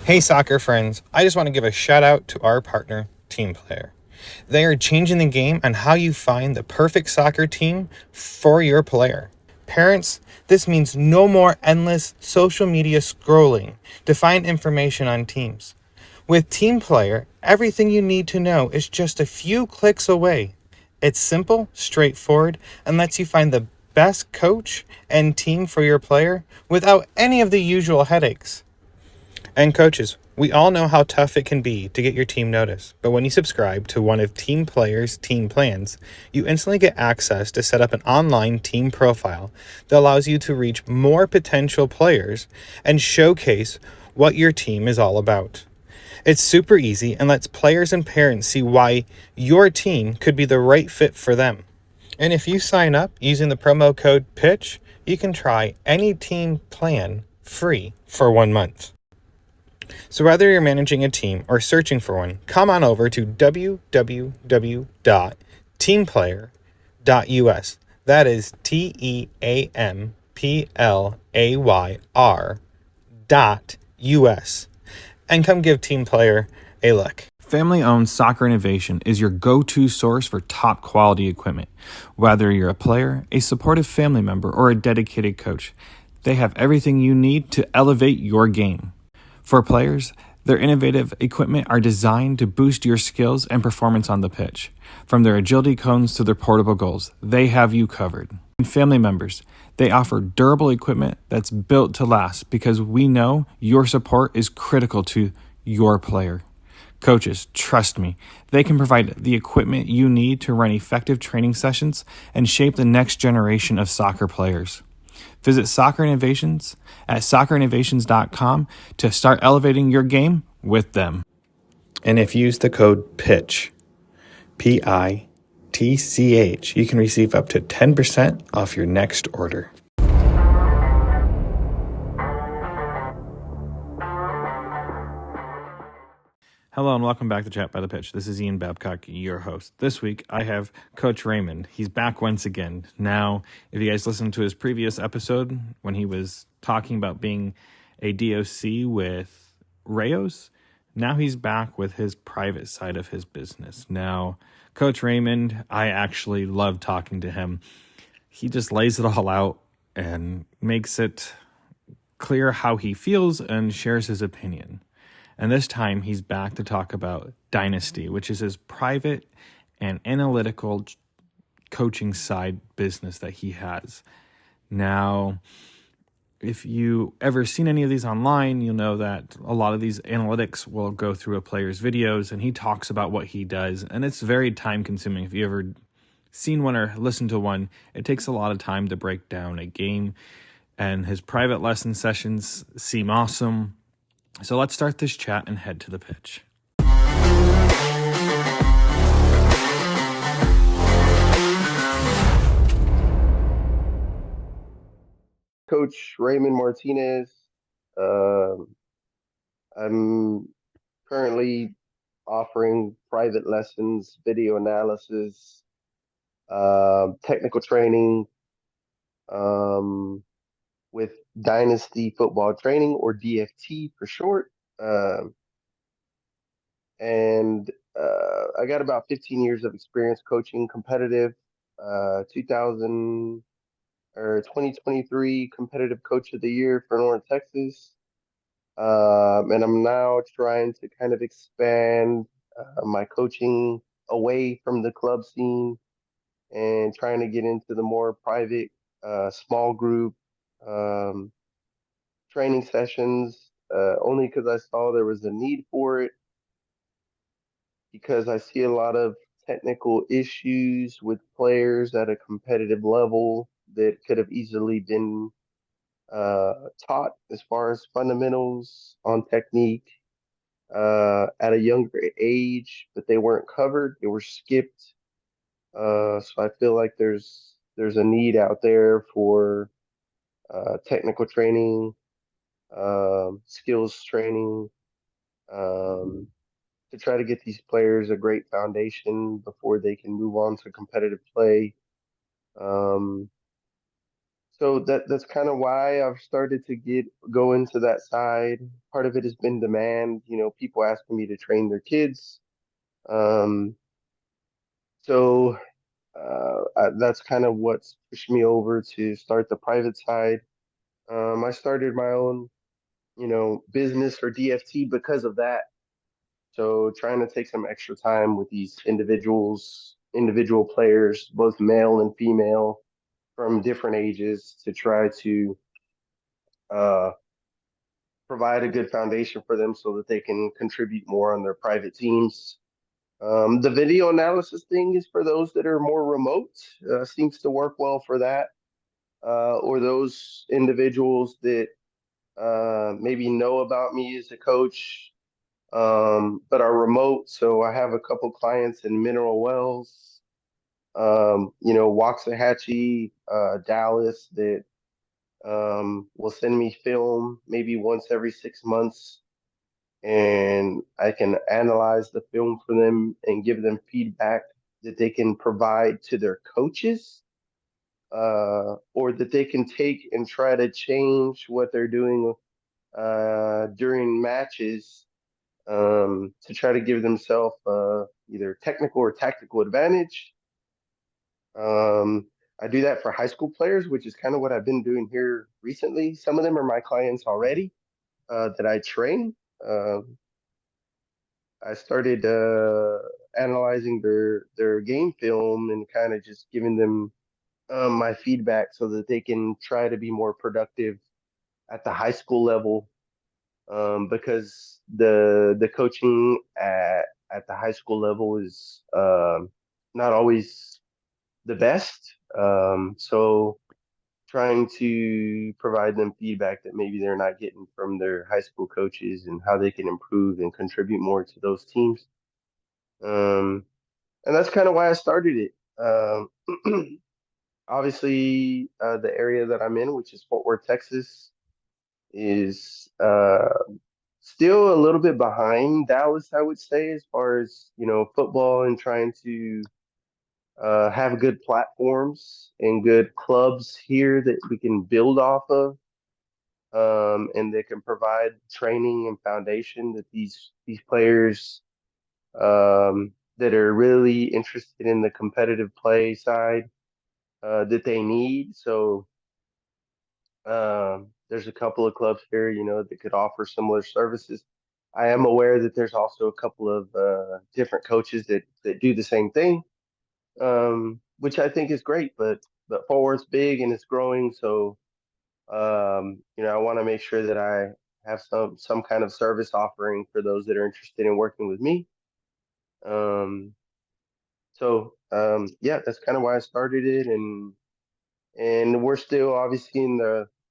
Hey soccer friends, I just want to give a shout out to our partner, Team Player. They are changing the game on how you find the perfect soccer team for your player. Parents, this means no more endless social media scrolling to find information on teams. With Team Player, everything you need to know is just a few clicks away. It's simple, straightforward, and lets you find the best coach and team for your player without any of the usual headaches. And coaches, we all know how tough it can be to get your team noticed, but when you subscribe to one of Team Player's team plans, you instantly get access to set up an online team profile that allows you to reach more potential players and showcase what your team is all about. It's super easy and lets players and parents see why your team could be the right fit for them. And if you sign up using the promo code PITCH, you can try any team plan free for 1 month. So whether you're managing a team or searching for one, come on over to www.teamplayer.us. That is TEAMPLAYR.US. And come give Team Player a look. Family-owned Soccer Innovation is your go-to source for top quality equipment. Whether you're a player, a supportive family member, or a dedicated coach, they have everything you need to elevate your game. For players, their innovative equipment are designed to boost your skills and performance on the pitch. From their agility cones to their portable goals, they have you covered. And family members, they offer durable equipment that's built to last because we know your support is critical to your player. Coaches, trust me, they can provide the equipment you need to run effective training sessions and shape the next generation of soccer players. Visit Soccer Innovations at soccerinnovations.com to start elevating your game with them. And if you use the code PITCH, PITCH, you can receive up to 10% off your next order. Hello and welcome back to Chat by the Pitch. This is Ian Babcock, your host. This week I have Coach Raymond. He's back once again. Now, if you guys listened to his previous episode when he was talking about being a DOC with Rayos, now he's back with his private side of his business. Now, Coach Raymond, I actually love talking to him. He just lays it all out and makes it clear how he feels and shares his opinion. And this time he's back to talk about Dynasty, which is his private and analytical coaching side business that he has. Now, if you ever seen any of these online, you'll know that a lot of these analytics will go through a player's videos and he talks about what he does. And it's very time consuming. If you ever seen one or listened to one, it takes a lot of time to break down a game. And his private lesson sessions seem awesome. So let's start this chat and head to the pitch. Coach Raymond Martinez. I'm currently offering private lessons, video analysis, technical training with Dynasty Football Training, or DFT for short. And I got about 15 years of experience coaching competitive. 2023 Competitive Coach of the Year for North Texas. And I'm now trying to kind of expand my coaching away from the club scene and trying to get into the more private, small group um, training sessions, only because I saw there was a need for it, because I see a lot of technical issues with players at a competitive level that could have easily been taught as far as fundamentals on technique at a younger age, but they weren't covered. They were skipped. So I feel like there's a need out there for technical training, skills training, um, to try to get these players a great foundation before they can move on to competitive play. Um, So that's kind of why I've started to go into that side. Part of it has been demand, people asking me to train their kids. Um, so that's kind of what's pushed me over to start the private side. I started my own, business or DFT because of that. So trying to take some extra time with these individual players, both male and female, from different ages, to try to uh, provide a good foundation for them so that they can contribute more on their private teams. The video analysis thing is for those that are more remote. Seems to work well for that, or those individuals that maybe know about me as a coach, but are remote. So I have a couple clients in Mineral Wells, Waxahachie, Dallas, that will send me film maybe once every 6 months, and I can analyze the film for them and give them feedback that they can provide to their coaches, or that they can take and try to change what they're doing during matches, to try to give themselves either technical or tactical advantage. Um, I do that for high school players, which is kind of what I've been doing here recently. Some of them are my clients already, that I train. I started analyzing their game film and kind of just giving them my feedback so that they can try to be more productive at the high school level, because the coaching at the high school level is not always the best. So trying to provide them feedback that maybe they're not getting from their high school coaches, and how they can improve and contribute more to those teams. Um, and that's kind of why I started it. Obviously, the area that I'm in, which is Fort Worth, Texas, is still a little bit behind Dallas, I would say, as far as football, and trying to have good platforms and good clubs here that we can build off of, and that can provide training and foundation that these players, that are really interested in the competitive play side, that they need. So there's a couple of clubs here, that could offer similar services. I am aware that there's also a couple of different coaches that do the same thing, which I think is great. But Fort Worth's big and it's growing, so I want to make sure that I have some kind of service offering for those that are interested in working with me. Um, so yeah, that's kind of why I started it, and we're still obviously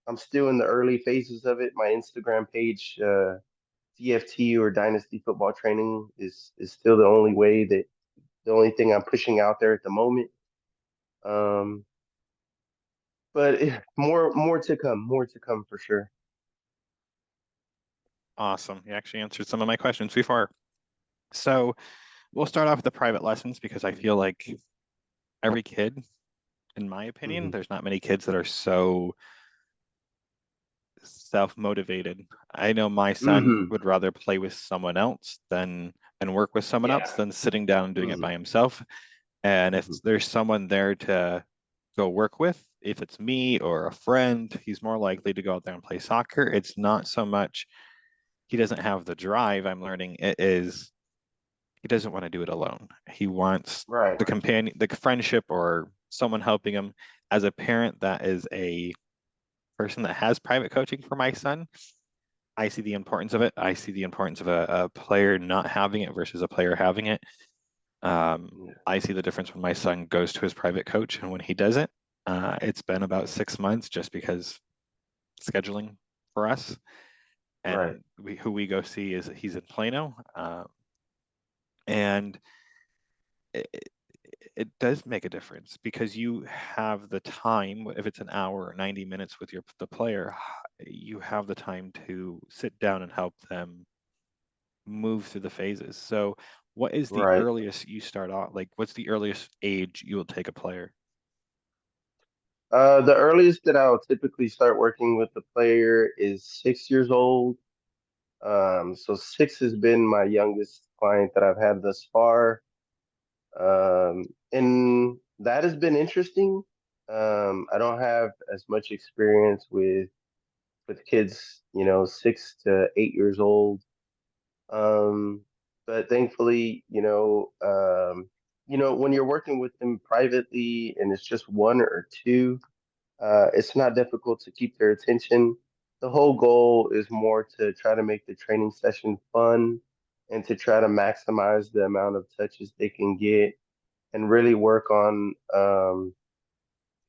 I'm still in the early phases of it. My Instagram page, DFT or Dynasty Football Training, is still the only thing I'm pushing out there at the moment. Um, but more to come for sure. Awesome. You actually answered some of my questions before. So we'll start off with the private lessons because I feel like every kid, in my opinion, Hmm. there's not many kids that are so self-motivated. I know my son Hmm. would rather play with someone else than and work with someone else Yeah. than sitting down and doing it Hmm. by himself. And if Hmm. there's someone there to go work with, if it's me or a friend, he's more likely to go out there and play soccer. It's not so much he doesn't have the drive, I'm learning. It is he doesn't want to do it alone. He wants Right. the companion, the friendship, or someone helping him. As a parent, that is a person that has private coaching for my son. I see the importance of it. I see the importance of a player not having it versus a player having it. Yeah. I see the difference when my son goes to his private coach and when he doesn't. It's been about 6 months just because scheduling for us, Right. and who we go see is he's in Plano, and it, it does make a difference because you have the time. If it's an hour or 90 minutes with the player, you have the time to sit down and help them move through the phases. So, what is the Right. earliest you start off? Like, what's the earliest age you will take a player? The earliest that I'll typically start working with the player is 6 years old. So six has been my youngest client that I've had thus far. And that has been interesting. I don't have as much experience with kids, 6 to 8 years old. But thankfully, when you're working with them privately and it's just one or two, it's not difficult to keep their attention. The whole goal is more to try to make the training session fun and to try to maximize the amount of touches they can get and really work on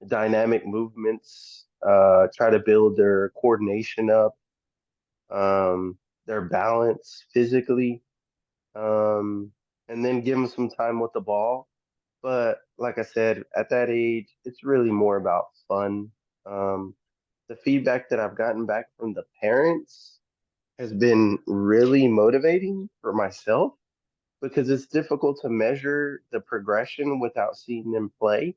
dynamic movements, try to build their coordination up, their balance physically, um, and then give them some time with the ball. But like I said, at that age, it's really more about fun. Um, the feedback that I've gotten back from the parents has been really motivating for myself because it's difficult to measure the progression without seeing them play.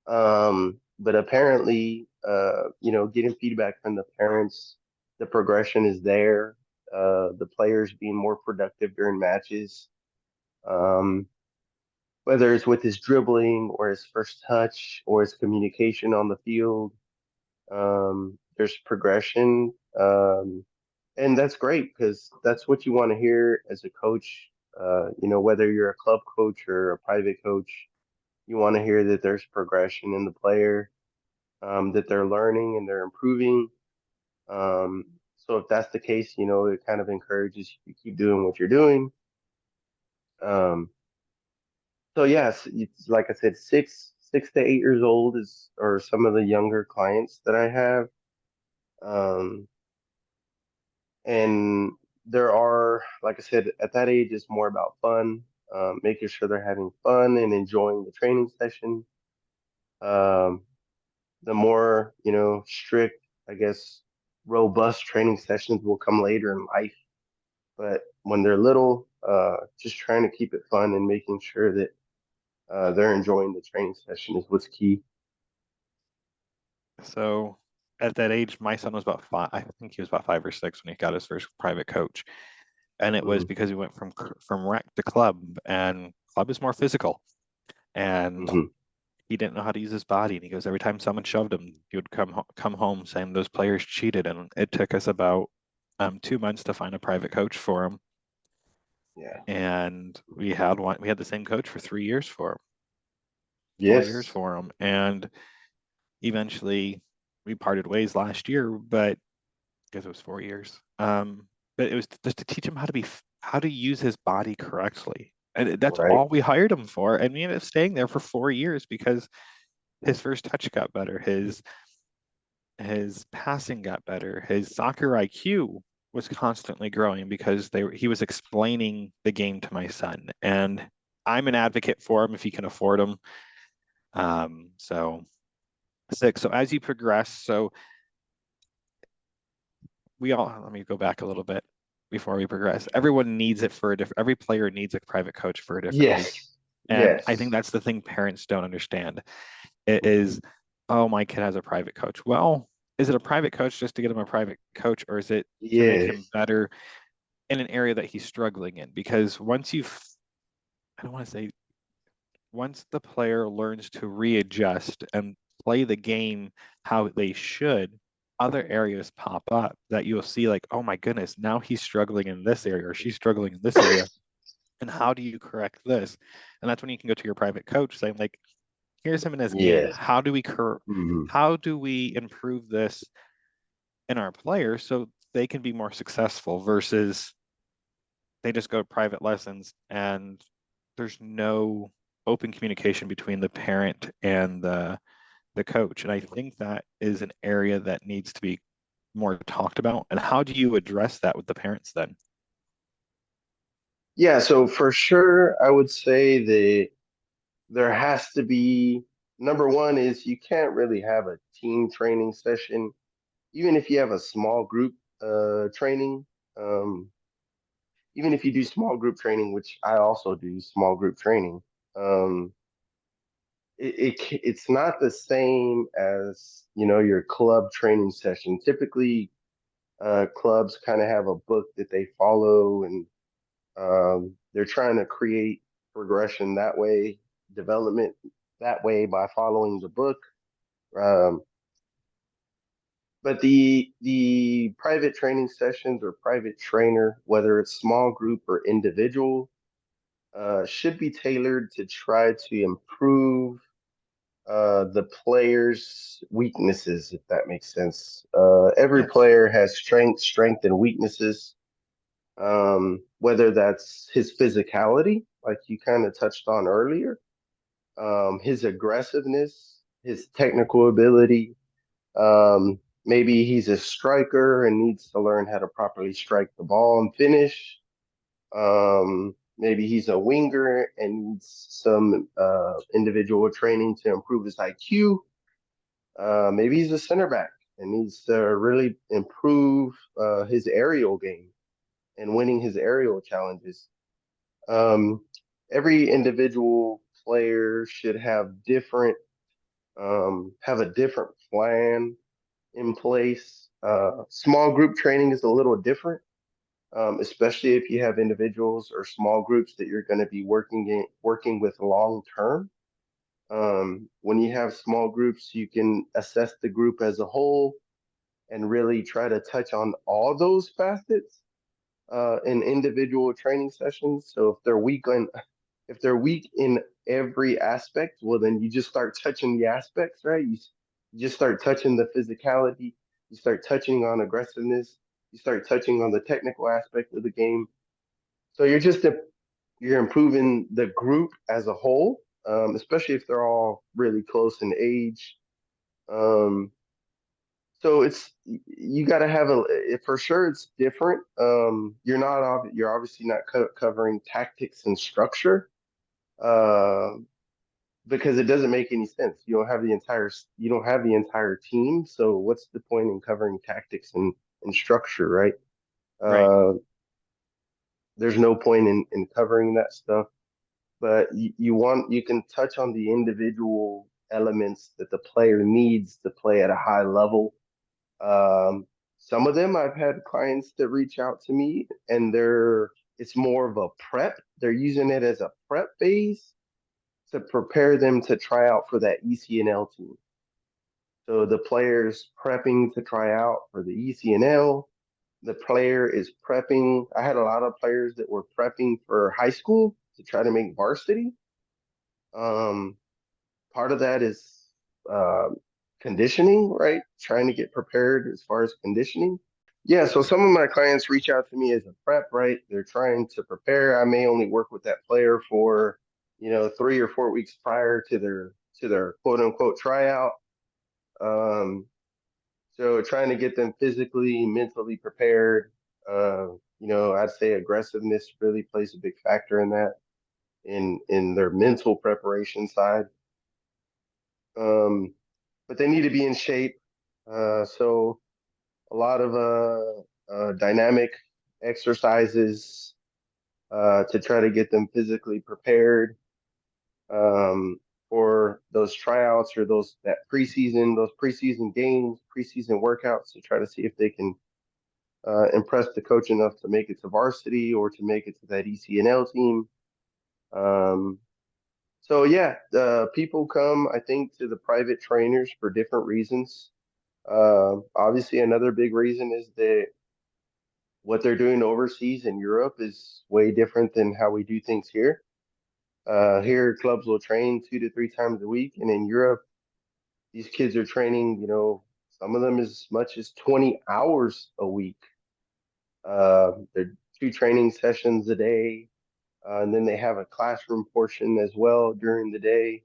But apparently, getting feedback from the parents, the progression is there. The players being more productive during matches, um, whether it's with his dribbling or his first touch or his communication on the field. There's progression, and that's great because that's what you want to hear as a coach. Whether you're a club coach or a private coach, you want to hear that there's progression in the player, that they're learning and they're improving. Um, so if that's the case, it kind of encourages you to keep doing what you're doing. Um, so yes, it's like I said, 6 to 8 years old is or some of the younger clients that I have. Um, And there are, like I said, at that age, it's more about fun, making sure they're having fun and enjoying the training session. Um, the more, strict, I guess, robust training sessions will come later in life. But when they're little, just trying to keep it fun and making sure that they're enjoying the training session is what's key. So at that age, my son was about five. I think he was about 5 or 6 when he got his first private coach, and it was Mm-hmm. because he went from rec to club, and club is more physical, and Mm-hmm. he didn't know how to use his body. And he goes, every time someone shoved him, he would come home saying those players cheated, and it took us about 2 months to find a private coach for him. Yeah. And we had one. We had the same coach for 3 years for him, 4 years Yes. for him, and eventually we parted ways last year, but because it was 4 years. But it was just to teach him how to use his body correctly, and that's Right. all we hired him for. And we ended up staying there for 4 years because his first touch got better, his passing got better, his soccer IQ was constantly growing because he was explaining the game to my son, and I'm an advocate for him if he can afford them. So 6. So as you progress, so let me go back a little bit before we progress. Everyone needs it for a different, every player needs a private coach for a different reason. Yes. And I think Yes. that's the thing parents don't understand. It Mm-hmm. is, oh, my kid has a private coach. Well, is it a private coach just to get him a private coach, or is it to make him Yes. better in an area that he's struggling in? Because I don't want to say, once the player learns to readjust and play the game how they should, other areas pop up that you'll see like, oh my goodness, now he's struggling in this area or she's struggling in this area. And how do you correct this? And that's when you can go to your private coach saying, like, here's him in his game. Yes. Mm-hmm. How do we improve this in our players so they can be more successful versus they just go to private lessons and there's no open communication between the parent and the coach. And I think that is an area that needs to be more talked about. And how do you address that with the parents then? Yeah, so for sure, I would say that there has to be number one is you can't really have a team training session, even if you have a small group training. Um, Even if you do small group training, which I also do small group training, um, it's not the same as, your club training session. Typically, clubs kind of have a book that they follow, and they're trying to create progression that way, development that way by following the book. Um, but the private training sessions or private trainer, whether it's small group or individual, should be tailored to try to improve the player's weaknesses, if that makes sense. Every Yes. player has strength, and weaknesses. Whether that's his physicality, like you kind of touched on earlier, his aggressiveness, his technical ability. Maybe he's a striker and needs to learn how to properly strike the ball and finish. Maybe he's a winger and needs some individual training to improve his IQ. Maybe he's a center back and needs to really improve his aerial game and winning his aerial challenges. Um, every individual player should have a different plan in place. Small group training is a little different, especially if you have individuals or small groups that you're going to be working with long term. When you have small groups, you can assess the group as a whole and really try to touch on all those facets in individual training sessions. So if they're weak in every aspect, well, then you just start touching the aspects, right? You just start touching the physicality, you start touching on aggressiveness, you start touching on the technical aspect of the game. So you're improving the group as a whole, especially if they're all really close in age. Um, so you got to have for sure it's different. You're obviously not covering tactics and structure. Uh, because it doesn't make any sense. You don't have the entire team. So what's the point in covering tactics and structure, right? Right. Uh, there's no point in covering that stuff. But you can touch on the individual elements that the player needs to play at a high level. Um, some of them I've had clients that reach out to me and it's more of a prep. They're using it as a prep phase to prepare them to try out for that ECNL team. So the player's prepping to try out for the ECNL. The player is prepping. I had a lot of players that were prepping for high school to try to make varsity. Um, Part of that is uh, conditioning, right? Trying to get prepared as far as conditioning. Yeah, so some of my clients reach out to me as a prep, right? They're trying to prepare. I may only work with that player for, 3 or 4 weeks prior to their quote unquote tryout. Um, so trying to get them physically, mentally prepared. I'd say aggressiveness really plays a big factor in that, in their mental preparation side. Um, but they need to be in shape. So a lot of dynamic exercises to try to get them physically prepared um, for those tryouts or those preseason games, preseason workouts to try to see if they can impress the coach enough to make it to varsity or to make it to that ECNL team. Um, so yeah, people come, I think, to the private trainers for different reasons. Obviously, another big reason is that what they're doing overseas in Europe is way different than how we do things here. Here, clubs will train 2 to 3 times a week, and in Europe, these kids are training, some of them as much as 20 hours a week. They're 2 training sessions a day, and then they have a classroom portion as well during the day,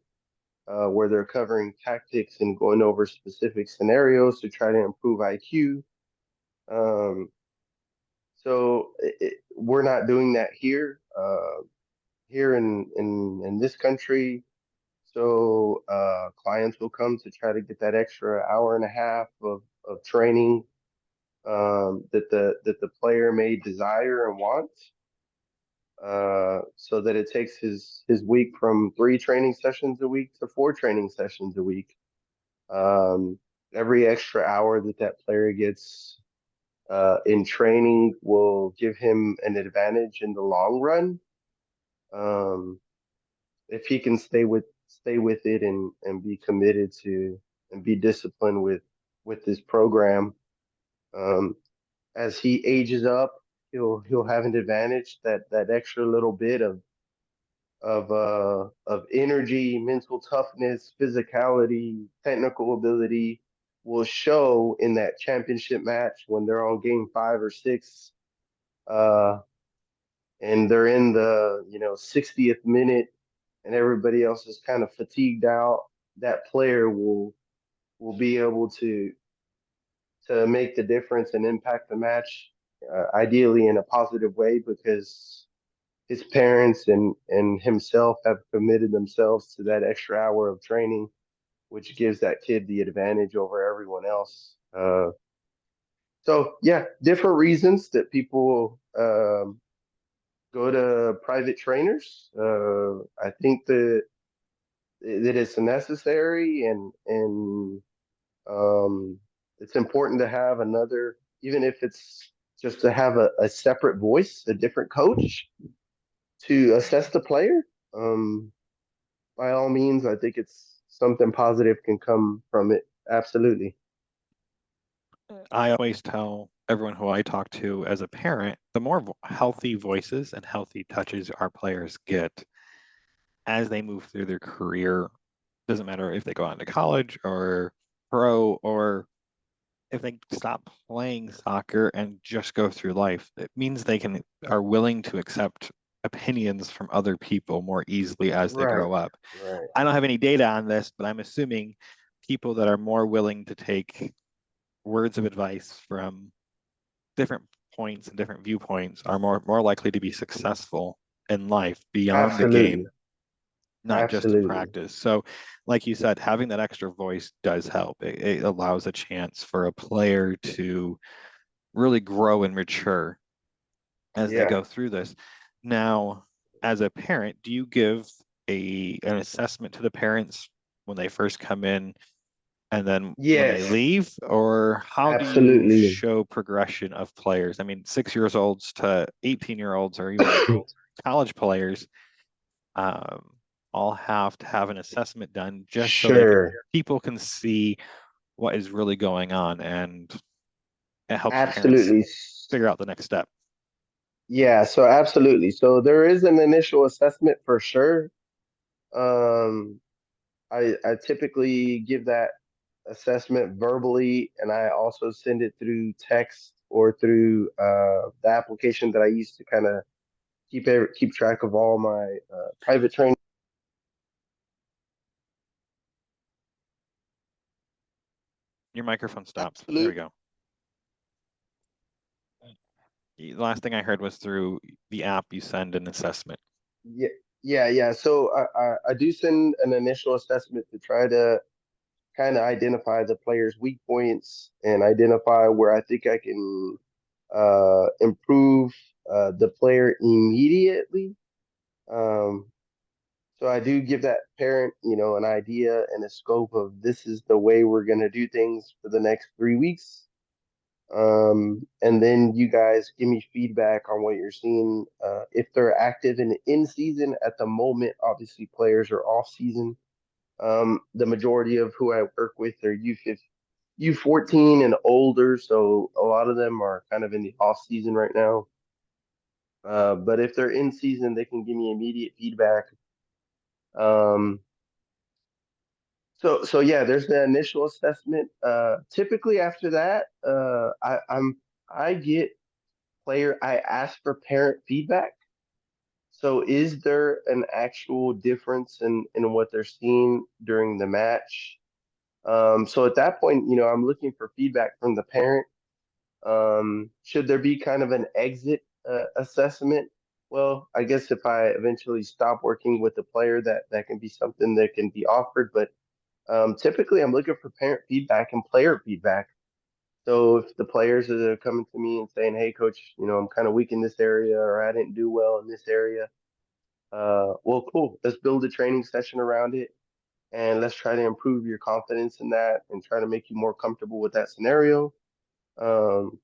where they're covering tactics and going over specific scenarios to try to improve IQ. Um, we're not doing that here. Here in this country. So clients will come to try to get that extra hour and a half of training that the player may desire and want. so that it takes his week from 3 training sessions a week to 4 training sessions a week. Um, every extra hour that that player gets in training will give him an advantage in the long run. Um, if he can stay with it and be committed to and be disciplined with this program, um, as he ages up, he'll have an advantage. That extra little bit of energy, mental toughness, physicality, technical ability will show in that championship match when they're on game 5 or 6, uh, and they're in the 60th minute, and everybody else is kind of fatigued out. That player will be able to make the difference and impact the match, ideally in a positive way, because his parents and himself have committed themselves to that extra hour of training, which gives that kid the advantage over everyone else. So yeah, different reasons that people go to private trainers. I think that it's necessary, and um, it's important to have another, even if it's just to have a separate voice, a different coach to assess the player. Um, by all means, I think it's something positive can come from it. Absolutely. I always tell everyone who I talk to as a parent, the more healthy voices and healthy touches our players get as they move through their career, doesn't matter if they go on to college or pro, or if they stop playing soccer and just go through life, it means they are willing to accept opinions from other people more easily as they Right. grow up. Right. I don't have any data on this, but I'm assuming people that are more willing to take words of advice from different points and different viewpoints are more likely to be successful in life beyond the Absolutely. game, not just in Absolutely. practice. So, like you said, having that extra voice does help. It allows a chance for a player to really grow and mature as they Yeah. go through this. Now, as a parent, do you give an assessment to the parents when they first come in and then when they Yes. leave, or how do you Absolutely. show progression of players? I mean, 6 years olds to 18-year olds or even college players um, all have to have an assessment done just so Sure. people can see what is really going on, and it helps parents Absolutely. figure out the next step. Yeah, so absolutely. So there is an initial assessment for sure. Um, I typically give that assessment verbally, and I also send it through text or through the application that I use to kind of keep track of all my private training. Your microphone stopped. There we Absolutely. go. The last thing I heard was through the app you send an assessment. Yeah, yeah. So I do send an initial assessment to try to kind of identify the player's weak points and identify where I think I can improve the player immediately. Um, so I do give that parent, an idea and a scope of this is the way we're going to do things for the next 3 weeks. And then you guys give me feedback on what you're seeing. If they're active in season at the moment, obviously players are off season. The majority of who I work with are U14 and older, so a lot of them are kind of in the off season right now. But if they're in season, they can give me immediate feedback. Um, so yeah, there's the initial assessment. Typically after that, I get I ask for parent feedback. So is there an actual difference in what they're seeing during the match? So at that point, I'm looking for feedback from the parent. Should there be kind of an exit assessment? Well, I guess if I eventually stop working with the player, that can be something that can be offered. But typically, I'm looking for parent feedback and player feedback So if the players are coming to me and saying, "Hey, coach, I'm kind of weak in this area, or I didn't do well in this area," well, cool. Let's build a training session around it, and let's try to improve your confidence in that, and try to make you more comfortable with that scenario. Um,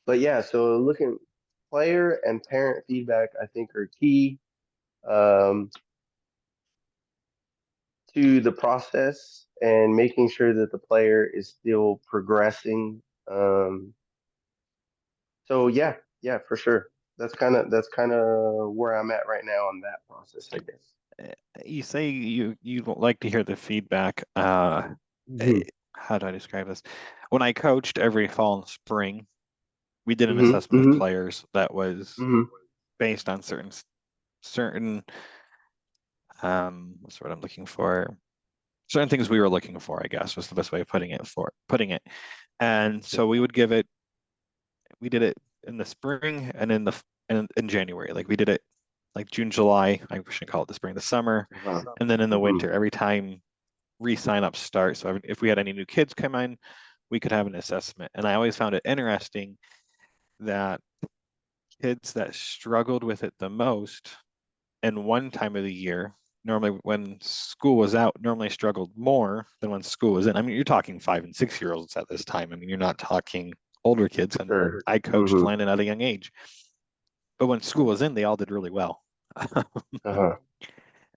but yeah, so looking player and parent feedback, I think, are key um, to the process and making sure that the player is still progressing. So yeah, for sure. That's kind of where I'm at right now on that process, I guess. You say you don't like to hear the feedback. Hmm. How do I describe this? When I coached every fall and spring, we did an Hmm. assessment of Hmm. players that was Hmm. based on certain what's the word I'm looking for? Certain things we were looking for, I guess, was the best way of putting it. And so we did it in the spring and in January. Like we did it like June, July. I shouldn't call it the spring, the summer, Uh-huh. and then in the Hmm. winter. Every time re-sign up starts. So if we had any new kids come in, we could have an assessment. And I always found it interesting that kids that struggled with it the most in one time of the year, normally when school was out, normally struggled more than when school was in. I mean, you're talking 5 and 6 year olds at this time. I mean, you're not talking older kids. And Sure. I coached Hmm. Landon at a young age. But when school was in, they all did really well. Uh-huh.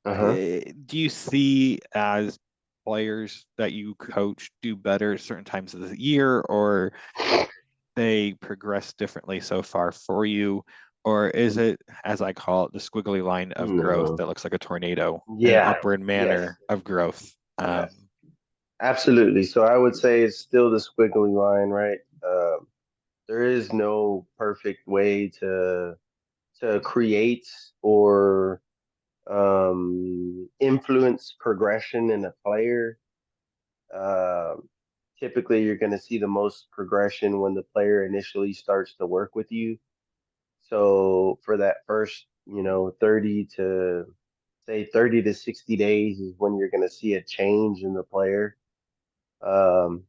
Uh-huh. Do you see as players that you coach do better at certain times of the year, or they progress differently so far for you? Or is it, as I call it, the squiggly line of growth No. that looks like a tornado in an Yeah. upward Yes. manner of growth? Yes. Absolutely. So I would say it's still the squiggly line, right? There is no perfect way to create or influence progression in a player. Um, Typically, you're going to see the most progression when the player initially starts to work with you. So for that first, 30 to say 30 to 60 days is when you're going to see a change in the player. Um,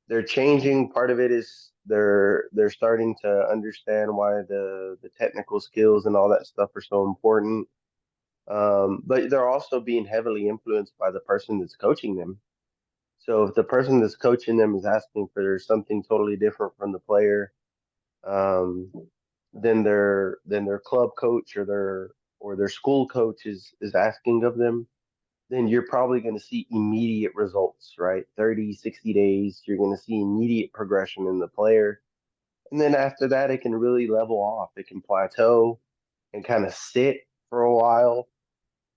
they're changing. Part of it is they're starting to understand why the technical skills and all that stuff are so important. But they're also being heavily influenced by the person that's coaching them. So if the person that's coaching them is asking for something totally different from the player, um, then their club coach or their school coach is asking of them, then you're probably going to see immediate results, right? 30, 60 days, you're going to see immediate progression in the player. And then after that, it can really level off. It can plateau and kind of sit for a while.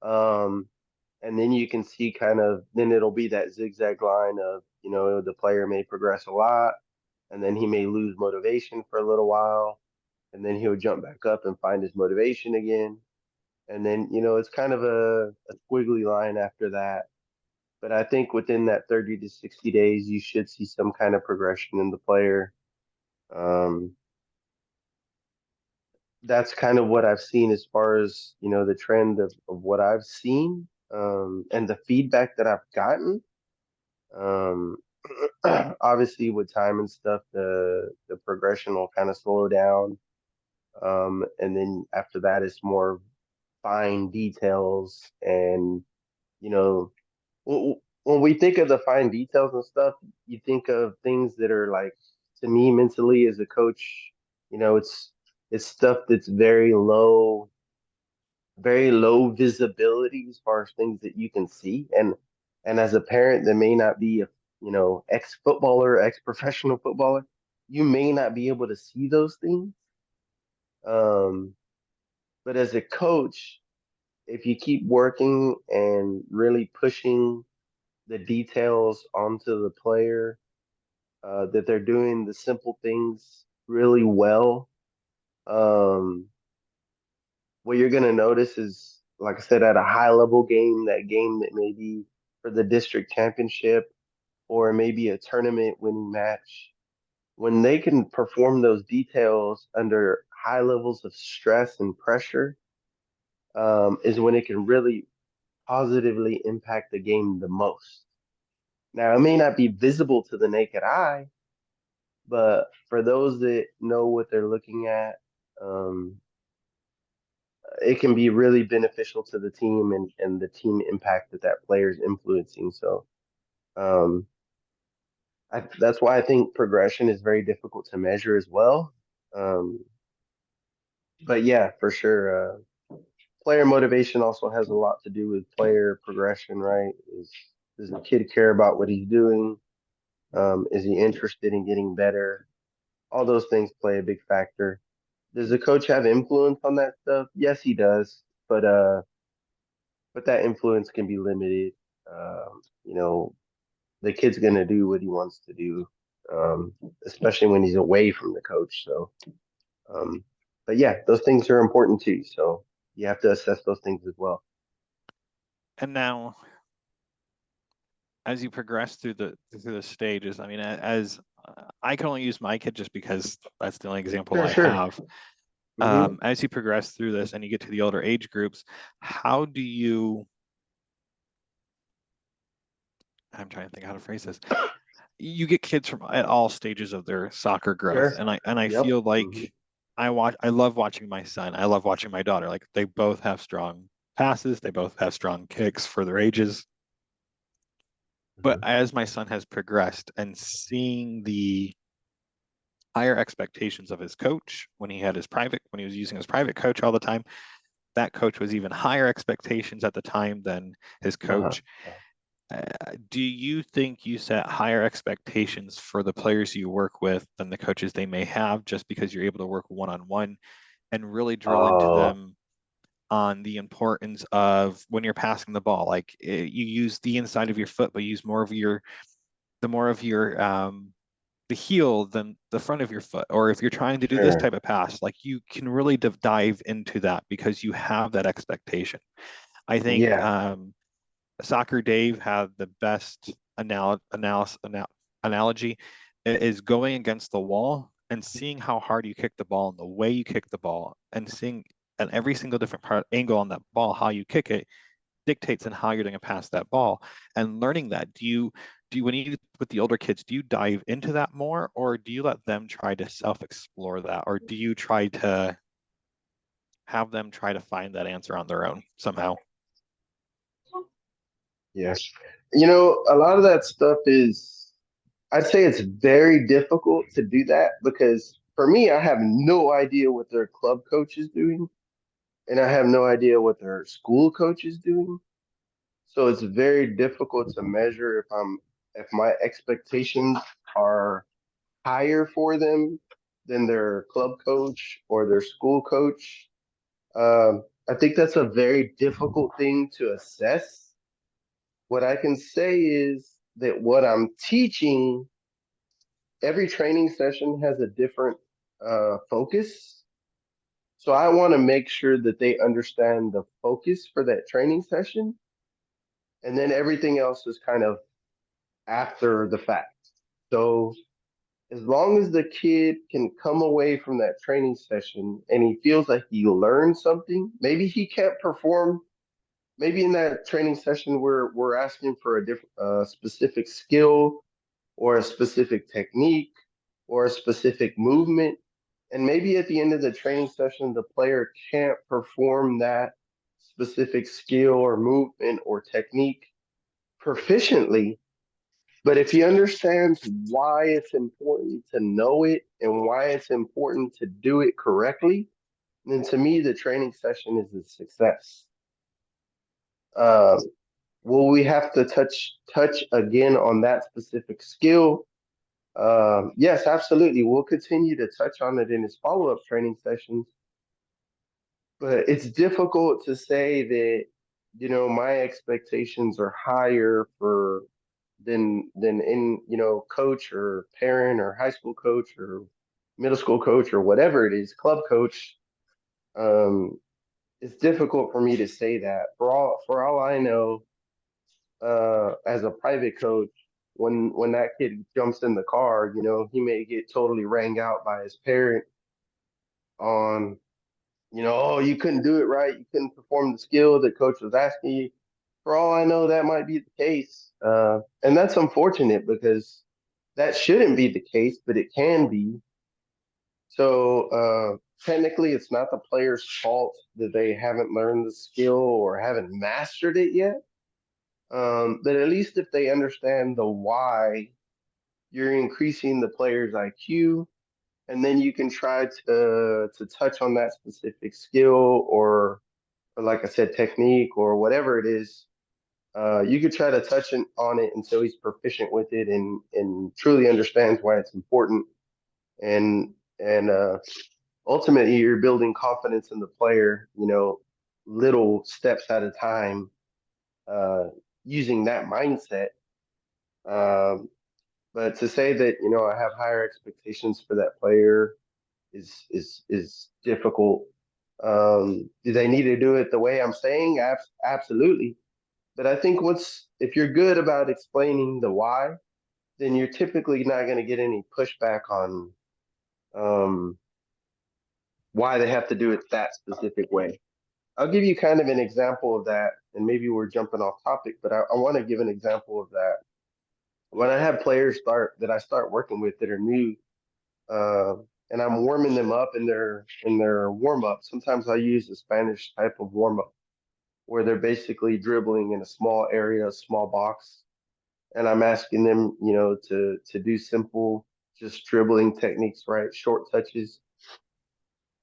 Um, and then you can see then it'll be that zigzag line of, the player may progress a lot and then he may lose motivation for a little while and then he'll jump back up and find his motivation again. And then, it's kind of a squiggly line after that. But I think within that 30 to 60 days, you should see some kind of progression in the player. Um, that's kind of what I've seen as far as, the trend of what I've seen and the feedback that I've gotten. Um, Obviously, with time and stuff, the progression will kind of slow down. And then after that, it's more fine details and, you know, when we think of the fine details and stuff, you think of things that are like, to me mentally as a coach, it's stuff that's very low visibility as far as things that you can see. And as a parent that may not be a ex footballer, ex professional footballer, you may not be able to see those things. Um, but as a coach, if you keep working and really pushing the details onto the player, that they're doing the simple things really well. Um, what you're going to notice is, like I said, at a high level game, that game that may be for the district championship or maybe a tournament winning match, when they can perform those details under high levels of stress and pressure, is when it can really positively impact the game the most. Now, it may not be visible to the naked eye, But for those that know what they're looking at, it can be really beneficial to the team and the team impact that that player is influencing. So um, that's why I think progression is very difficult to measure as well. Um, but yeah, for sure. Player motivation also has a lot to do with player progression, right? Does the kid care about what he's doing? Is he interested in getting better? All those things play a big factor. Does the coach have influence on that stuff? Yes, he does, but that influence can be limited. You know, the kid's gonna do what he wants to do, um, especially when he's away from the coach. So, um, but yeah, those things are important too. So you have to assess those things as well. And now, as you progress through the stages, I mean, as I can only use my kid just because that's the only example Sure, I sure. have. Hmm. As you progress through this and you get to the older age groups, how do you? I'm trying to think how to phrase this. You get kids from at all stages of their soccer growth, Sure. and I Yep. feel Hmm. like I love watching my son. I love watching my daughter. Like they both have strong passes. They both have strong kicks for their ages. But Hmm. as my son has progressed and seeing the higher expectations of his coach when when he was using his private coach all the time, that coach was even higher expectations at the time than his Uh-huh. coach. Do you think you set higher expectations for the players you work with than the coaches they may have just because you're able to work one on one and really drill into Oh, them on the importance of when you're passing the ball? Like you use the inside of your foot, but use more of your the heel than the front of your foot. Or if you're trying to do this sure. type of pass, like you can really dive into that because you have that expectation. I think Yeah. Soccer Dave had the best analogy is going against the wall and seeing how hard you kick the ball and the way you kick the ball and seeing at every single different angle on that ball how you kick it dictates in how you're going to pass that ball and learning that. Do you when you with the older kids, do you dive into that more or do you let them try to self-explore that, or do you try to have them try to find that answer on their own somehow? Yes. A lot of that stuff is, I'd say it's very difficult to do that because for me, I have no idea what their club coach is doing, and I have no idea what their school coach is doing. So it's very difficult to measure if my expectations are higher for them than their club coach or their school coach. I think that's a very difficult thing to assess. What I can say is that what I'm teaching, every training session has a different focus. So I want to make sure that they understand the focus for that training session. And then everything else is kind of after the fact. So as long as the kid can come away from that training session and he feels like he learned something, maybe he can't perform. Maybe in that training session, we're asking for a different, specific skill or a specific technique or a specific movement. And maybe at the end of the training session, the player can't perform that specific skill or movement or technique proficiently. But if he understands why it's important to know it and why it's important to do it correctly, then to me, the training session is a success. Uh, will we have to touch again on that specific skill? Yes, absolutely. We'll continue to touch on it in his follow-up training sessions, but it's difficult to say that, my expectations are higher for than in, coach or parent or high school coach or middle school coach or whatever it is, club coach. Um, it's difficult for me to say that. For all I know, as a private coach, when that kid jumps in the car, he may get totally rang out by his parent on, oh, you couldn't do it right, you couldn't perform the skill that coach was asking you. For all I know, that might be the case, and that's unfortunate because that shouldn't be the case, but it can be. So technically, it's not the player's fault that they haven't learned the skill or haven't mastered it yet. But at least if they understand the why, you're increasing the player's IQ, and then you can try to touch on that specific skill or like I said, technique or whatever it is. You could try to touch on it until he's proficient with it and truly understands why it's important. And ultimately, you're building confidence in the player. Little steps at a time, uh, using that mindset. Um, but to say that I have higher expectations for that player is difficult. Do they need to do it the way I'm saying? Absolutely. But I think if you're good about explaining the why, then you're typically not going to get any pushback on um, why they have to do it that specific way. I'll give you kind of an example of that, and maybe we're jumping off topic, but I want to give an example of that. When I have players I start working with that are new, uh, and I'm warming them up in their warm up. Sometimes I use the Spanish type of warm up where they're basically dribbling in a small area, a small box, and I'm asking them, to do simple, just dribbling techniques, right? Short touches.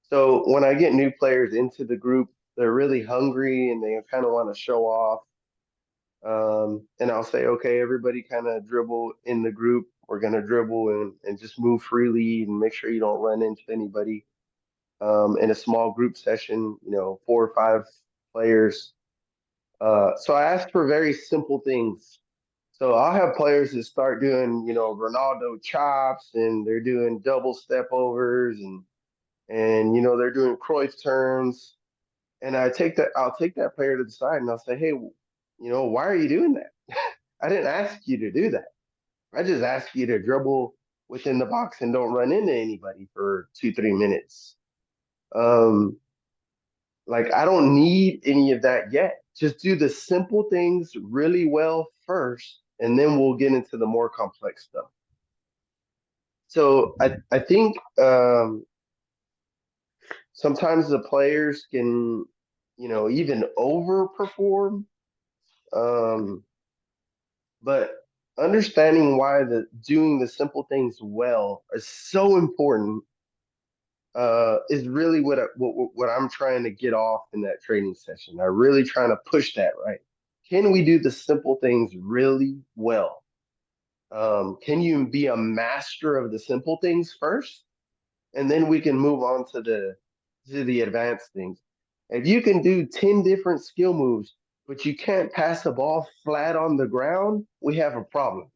So when I get new players into the group, they're really hungry and they kind of want to show off. And I'll say, okay, everybody kind of dribble in the group. We're gonna dribble and just move freely and make sure you don't run into anybody. In a small group session, 4 or 5 players. So I ask for very simple things. So I'll have players that start doing, Ronaldo chops and they're doing double step overs and they're doing Cruyff turns. And I'll take that player to the side and I'll say, hey, why are you doing that? I didn't ask you to do that. I just asked you to dribble within the box and don't run into anybody for 2, 3 minutes. Um, like I don't need any of that yet. Just do the simple things really well first, and then we'll get into the more complex stuff. So I think sometimes the players can, even overperform. Um, but understanding why the doing the simple things well is so important is really what I'm trying to get off in that training session. I'm really trying to push that, right? Can we do the simple things really well? Can you be a master of the simple things first, and then we can move on to the advanced things. If you can do 10 different skill moves, but you can't pass the ball flat on the ground, we have a problem.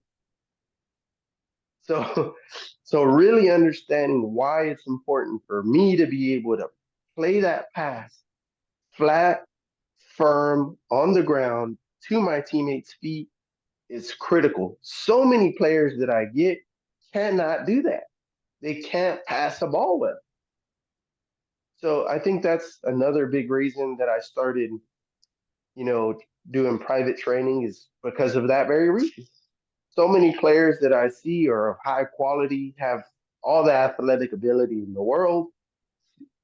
So, so really understanding why it's important for me to be able to play that pass flat, firm on the ground to my teammates' feet is critical. So many players that I get cannot do that. They can't pass a ball well. So I think that's another big reason that I started, you know, doing private training is because of that very reason. So many players that I see are of high quality, have all the athletic ability in the world,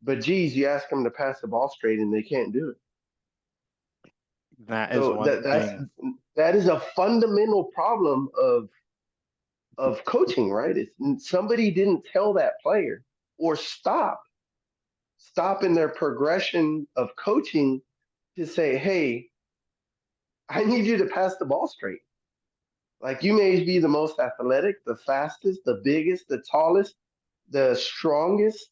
but geez, you ask them to pass the ball straight and they can't do it. That is So one thing. that is a fundamental problem of coaching, right? It's somebody didn't tell that player or stop in their progression of coaching to say, hey, I need you to pass the ball straight. Like you may be the most athletic, the fastest, the biggest, the tallest, the strongest,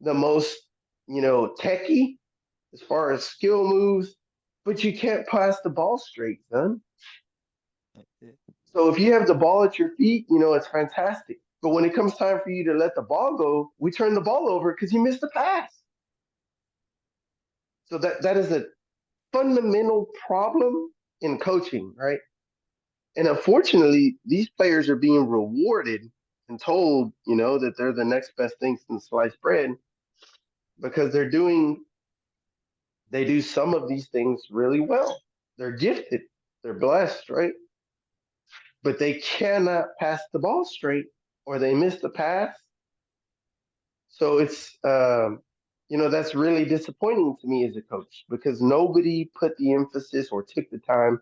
the most, techie as far as skill moves, but you can't pass the ball straight, son. So if you have the ball at your feet, it's fantastic. But when it comes time for you to let the ball go, we turn the ball over because you missed the pass. So that is a fundamental problem in coaching, right? And unfortunately, these players are being rewarded and told, that they're the next best thing since sliced bread because they do some of these things really well. They're gifted, they're blessed, right? but they cannot pass the ball straight or they miss the pass. So it's, that's really disappointing to me as a coach because nobody put the emphasis or took the time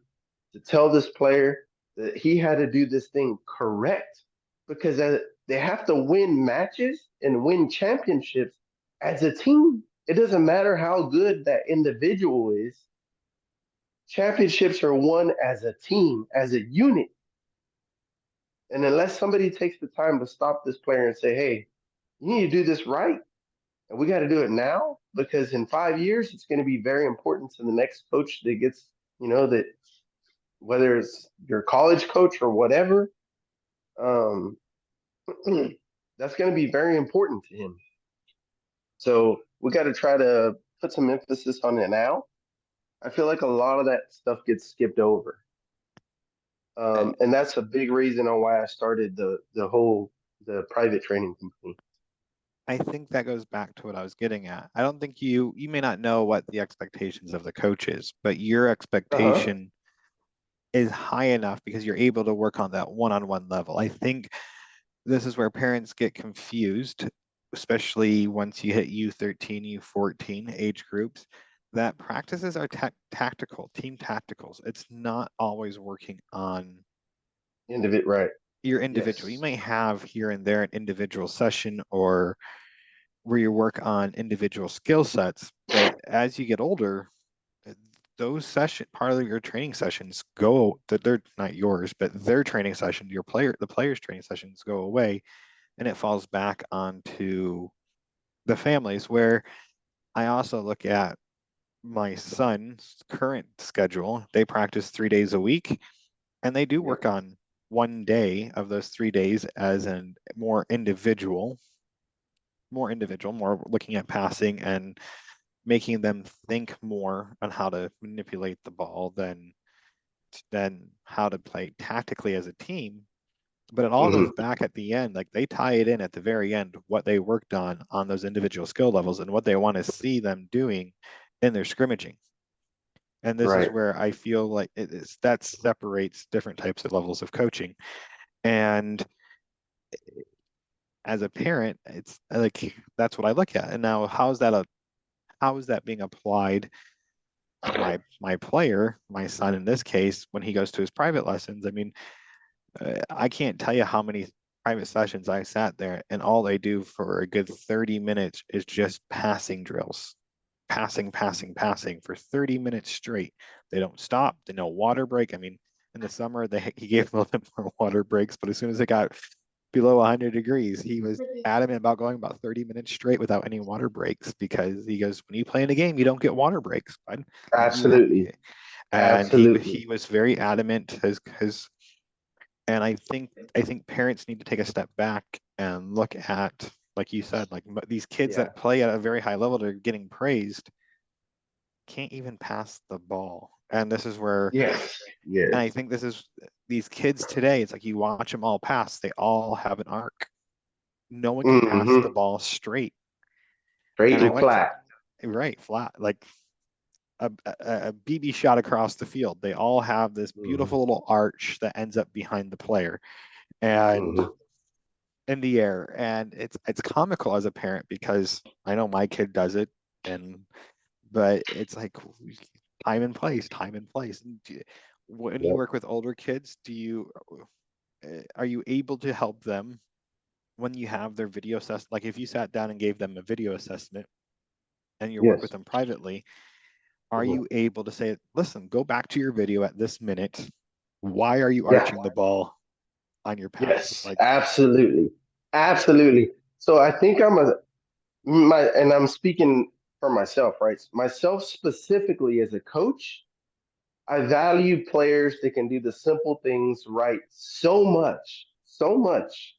to tell this player that he had to do this thing correct because they have to win matches and win championships as a team. It doesn't matter how good that individual is. Championships are won as a team, as a unit. And unless somebody takes the time to stop this player and say, hey, you need to do this right, and we got to do it now because in 5 years, it's going to be very important to the next coach that gets, that whether it's your college coach or whatever, um, that's going to be very important to him. So we got to try to put some emphasis on it now. I feel like a lot of that stuff gets skipped over. And that's a big reason on why I started the private training company. I think that goes back to what I was getting at. I don't think you may not know what the expectations of the coach is, but your Uh-huh. expectation is high enough because you're able to work on that one-on-one level. I think this is where parents get confused, especially once you hit U13, U14 age groups, that practices are tactical, team tacticals. It's not always working on Right. your individual. You Yes. may have here and there an individual session or where you work on individual skill sets, but as you get older, those part of your training sessions go that they're not yours, but their training session, the players' training sessions go away, and it falls back onto the families. Where I also look at my son's current schedule. They practice 3 days a week, and they do Yep. work on one day of those 3 days as an more looking at passing and making them think more on how to manipulate the ball than how to play tactically as a team. But it all goes Hmm. back at the end. Like they tie it in at the very end, what they worked on those individual skill levels and what they want to see them doing in their scrimmaging. And this is Right. where I feel like that separates different types of levels of coaching. And as a parent, it's like that's what I look at. And now, how is that being applied to my player, my son in this case, when he goes to his private lessons? I mean, I can't tell you how many private sessions I sat there, and all they do for a good 30 minutes is just passing drills, passing for 30 minutes straight. They don't stop. They no water break. I mean, in the summer, he gave a little bit more water breaks, but as soon as it got below 100 degrees, he was adamant about going about 30 minutes straight without any water breaks because he goes, when you play in a game, you don't get water breaks, bud. Absolutely. And Absolutely. he was very adamant his and I think parents need to take a step back and look at, like you said, like these kids Yeah. that play at a very high level, they're getting praised, can't even pass the ball. And this is where, Yes. and Yes. I think this is these kids today, it's like you watch them all pass, they all have an arc. No one can pass the Hmm. ball straight. Straight And I and went to, flat. right, flat, like a BB shot across the field. They all have this Hmm. beautiful little arch that ends up behind the player. And Hmm. in the air, and it's comical as a parent because I know my kid does it, and but it's like time and place. When you Yep. work with older kids, are you able to help them when you have their video assessment? Like if you sat down and gave them a video assessment and you work with Yes. them privately, are Hmm. you able to say, listen, go back to your video at this minute, why are you Yeah. arching the ball on your pass? Yes. Like, Absolutely. Absolutely. So I think and I'm speaking for myself, right? Myself specifically as a coach, I value players that can do the simple things right so much, so much.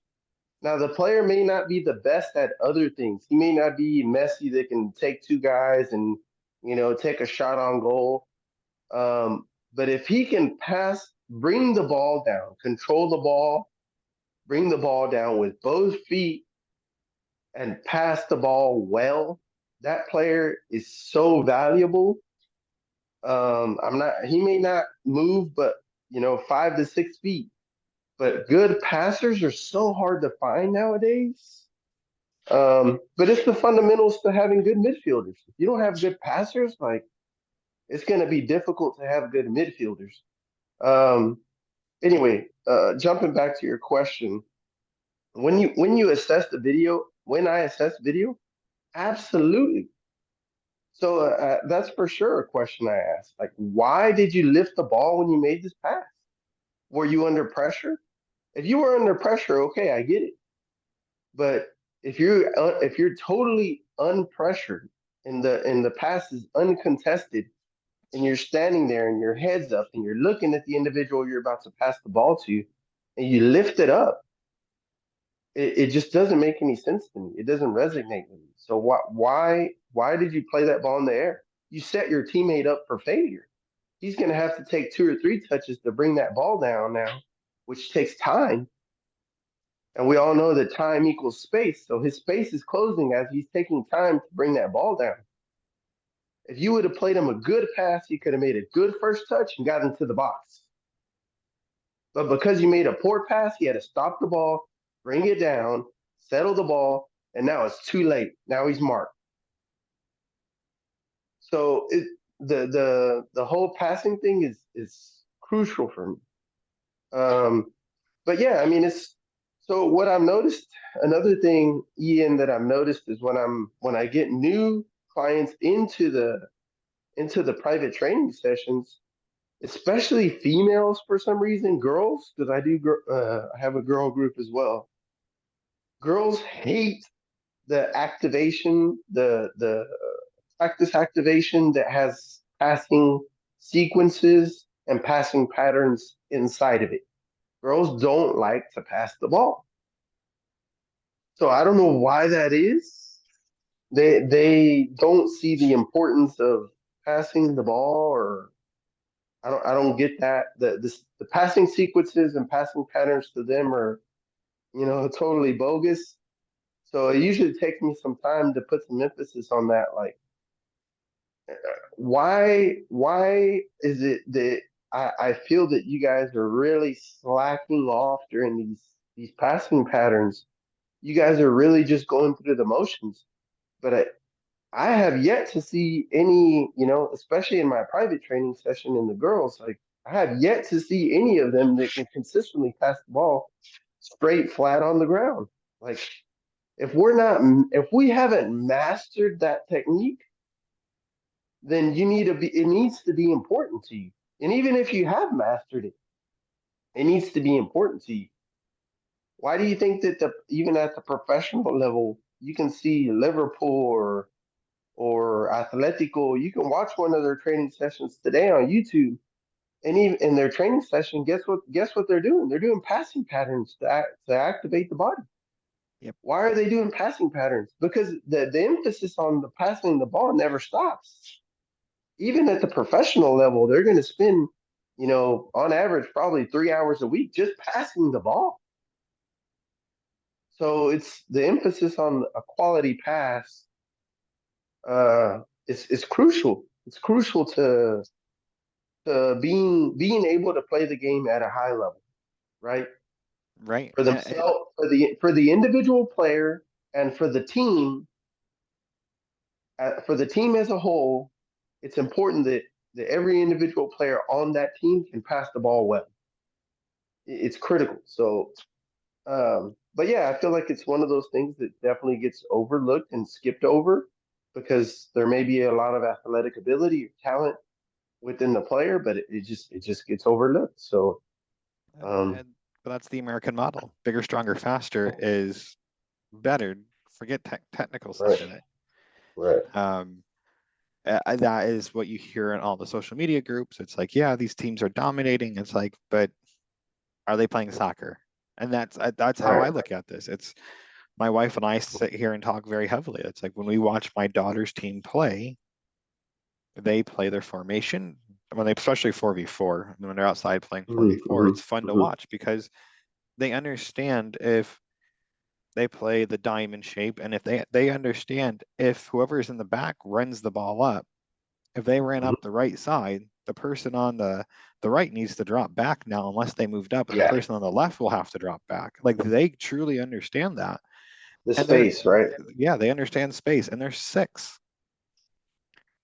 Now, the player may not be the best at other things. He may not be Messi that can take two guys and, take a shot on goal. But if he can pass, bring the ball down, control the ball, bring the ball down with both feet and pass the ball well, that player is so valuable. He may not move, but 5 to 6 feet. but good passers are so hard to find nowadays. But it's the fundamentals to having good midfielders. If you don't have good passers, like it's going to be difficult to have good midfielders. Um, anyway, jumping back to your question, when you assess the video, when I assess video, absolutely. So that's for sure a question I ask. Like, why did you lift the ball when you made this pass? Were you under pressure? If you were under pressure, okay, I get it. But if you're totally unpressured and the pass is uncontested, and you're standing there and your head's up and you're looking at the individual you're about to pass the ball to, and you lift it up, it just doesn't make any sense to me. It doesn't resonate with me. So why did you play that ball in the air? You set your teammate up for failure. He's going to have to take 2 or 3 touches to bring that ball down now, which takes time. And we all know that time equals space. So his space is closing as he's taking time to bring that ball down. If you would have played him a good pass, he could have made a good first touch and got into the box. But because you made a poor pass, he had to stop the ball, bring it down, settle the ball, and now it's too late. Now he's marked. So the whole passing thing is crucial for me. But yeah, I mean it's so what I've noticed. Another thing, Ian, that I've noticed is when I get new clients into the private training sessions, especially females for some reason, girls, because I have a girl group as well. Girls hate the activation, the practice activation that has passing sequences and passing patterns inside of it. Girls don't like to pass the ball. So I don't know why that is. They don't see the importance of passing the ball, or I don't get that. The passing sequences and passing patterns to them are, totally bogus. So it usually takes me some time to put some emphasis on that. Like, why is it that I feel that you guys are really slacking off during these passing patterns? You guys are really just going through the motions. But I have yet to see any, especially in my private training session in the girls, like I have yet to see any of them that can consistently pass the ball straight flat on the ground. Like if we haven't mastered that technique, then it needs to be important to you. And even if you have mastered it, it needs to be important to you. Why do you think that even at the professional level, you can see Liverpool or Atletico, you can watch one of their training sessions today on YouTube, and even in their training session, guess what they're doing? They're doing passing patterns to activate the body. Yep. Why are they doing passing patterns? Because the emphasis on the passing the ball never stops. Even at the professional level, they're going to spend, on average, probably 3 hours a week just passing the ball. So it's the emphasis on a quality pass. It's crucial. It's crucial to being able to play the game at a high level, right? Right. For themselves, for the individual player, and for the team as a whole, it's important that every individual player on that team can pass the ball well. It's critical. So, but yeah, I feel like it's one of those things that definitely gets overlooked and skipped over because there may be a lot of athletic ability or talent within the player, but it just gets overlooked. So, and but that's the American model. Bigger, stronger, faster is better. Forget technical side right, of it. right, That is what you hear in all the social media groups. It's like, yeah, these teams are dominating. It's like, but are they playing soccer? And that's how I right. look at this. It's my wife and I sit here and talk very heavily. It's like when we watch my daughter's team play, they play their formation when they, especially 4v4, when they're outside playing 4v4, Mm-hmm, it's fun to hmm. watch because they understand if they play the diamond shape, and if they understand if whoever is in the back runs the ball up, if they ran Hmm. up the right side, the person on the right needs to drop back now unless they moved up, and the Yeah. person on the left will have to drop back. Like, they truly understand that. The And they're, space, right? yeah, they understand space, and they're 6.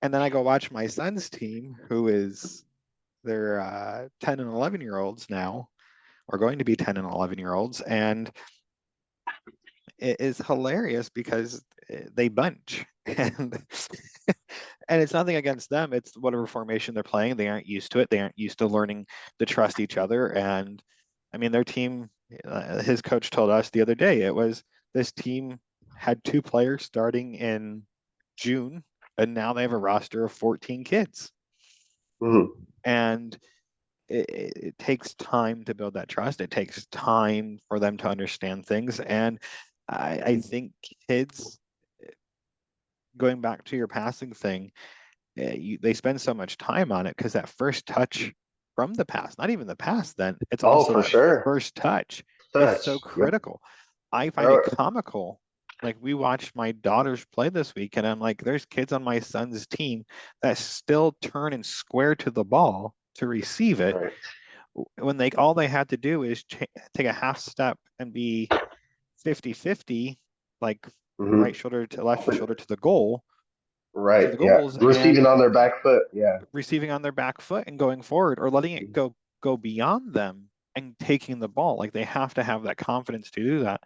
And then I go watch my son's team, who is, they're 10 and 11-year-olds now, or going to be 10 and 11-year-olds, and it is hilarious because they bunch. And and it's nothing against them. It's whatever formation they're playing. They aren't used to it. They aren't used to learning to trust each other. And I mean, their team, his coach told us the other day, it was, this team had 2 players starting in June, and now they have a roster of 14 kids. Mhm. And it takes time to build that trust. It takes time for them to understand things. And I think kids, going back to your passing thing, they spend so much time on it because that first touch from the pass, not even the pass, then it's Oh, also for that sure. first touch. It's so Touch. Yep. critical. I find Right. it comical. Like, we watched my daughters play this week, and I'm like, there's kids on my son's team that still turn and square to the ball to receive it, Right. when all they had to do is take a half step and be 50-50, like Mhm. right shoulder to left shoulder to the goal, to Right. the Yeah. goals, Receiving and on their back foot. Yeah. receiving on their back foot and going forward, or letting it go beyond them and taking the ball. Like, they have to have that confidence to do that.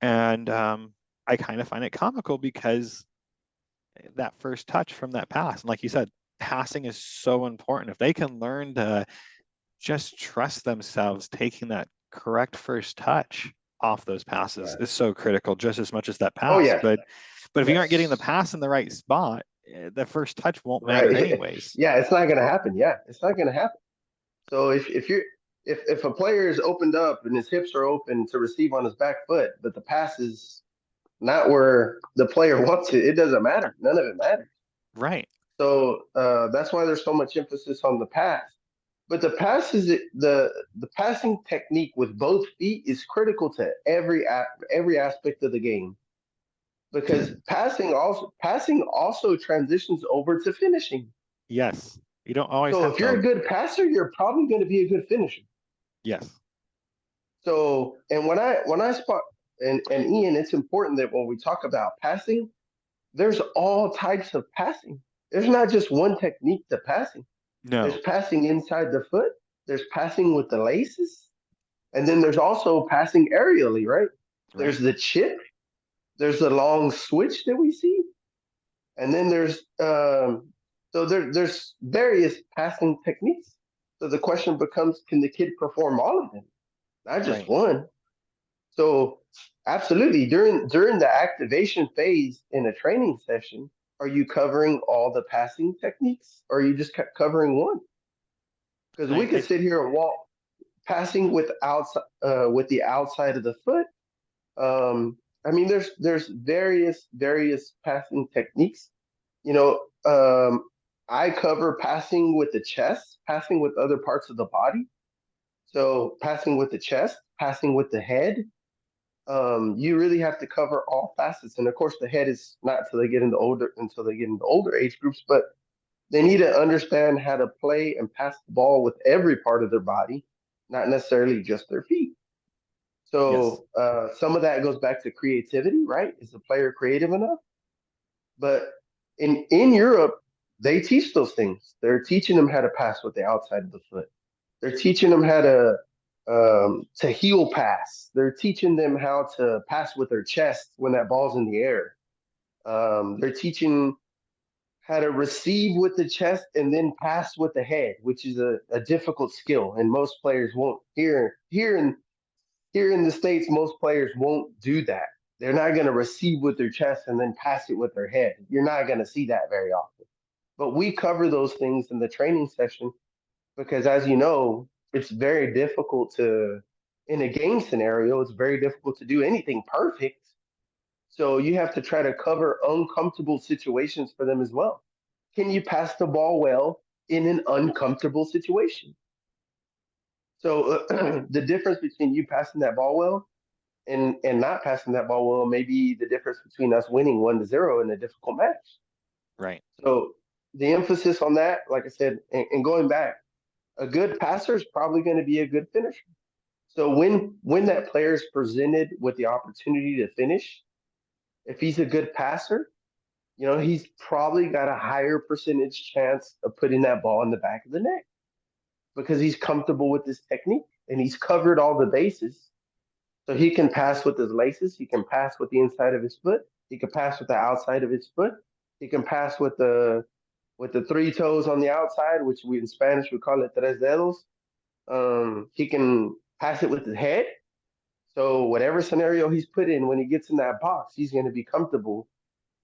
And I kind of find it comical because that first touch from that pass, and like you said, passing is so important. If they can learn to just trust themselves, taking that correct first touch off those passes Yeah. is so critical, just as much as that Oh pass. yeah. But if you aren't getting the Yes. pass in the right spot, the first touch won't matter Right. anyways. Yeah. It's not gonna happen. Yeah. It's not gonna happen. So if you're if a player is opened up and his hips are open to receive on his back foot, but the pass is not where the player wants it, it doesn't matter. None of it matters. Right. So that's why there's so much emphasis on the pass. But the pass is the passing technique with both feet is critical to every aspect of the game because passing also transitions over to finishing. Yes. You don't always So have if you're a to. good passer, you're probably going to be a good finisher. Yes. So and when I spot and Ian, it's important that when we talk about passing, there's all types of passing. There's not just one technique to passing. There's No. passing inside the foot. There's passing with the laces. And then there's also passing aerially, right? There's Right. the chip. There's the long switch that we see. And then there's various passing techniques. So the question becomes, can the kid perform all of them? Not just Right. one. So absolutely, during the activation phase in a training session, are you covering all the passing techniques, or are you just covering one? Because we could I sit here and walk passing with the outside of the foot. I mean, there's various passing techniques. You know, I cover passing with the chest, passing with other parts of the body. So passing with the chest, passing with the head. You really have to cover all facets, and of course, the head is not until they get into older age groups, but they need to understand how to play and pass the ball with every part of their body, not necessarily just their feet. Yes. So some of that goes back to creativity, right? Is the player creative enough? But in Europe, they teach those things. They're teaching them how to pass with the outside of the foot. They're teaching them how to heel pass. They're teaching them how to pass with their chest when that ball's in the air. They're teaching how to receive with the chest and then pass with the head, which is a difficult skill, and most players won't. Here in the states, most players won't do that. They're not going to receive with their chest and then pass it with their head. You're not going to see that very often. But we cover those things in the training session because, as you know, it's very difficult to, in a game scenario, it's very difficult to do anything perfect. So you have to try to cover uncomfortable situations for them as well. Can you pass the ball well in an uncomfortable situation? So the difference between you passing that ball well and not passing that ball well may be the difference between us winning 1-0 in a difficult match. Right. So the emphasis on that, like I said, and going back, a good passer is probably going to be a good finisher. So when that player is presented with the opportunity to finish, if he's a good passer, he's probably got a higher percentage chance of putting that ball in the back of the net because he's comfortable with this technique and he's covered all the bases. So he can pass with his laces, he can pass with the inside of his foot, he can pass with the outside of his foot, he can pass with the three toes on the outside, which we in Spanish we call it tres dedos. He can pass it with his head. So whatever scenario he's put in, when he gets in that box, he's going to be comfortable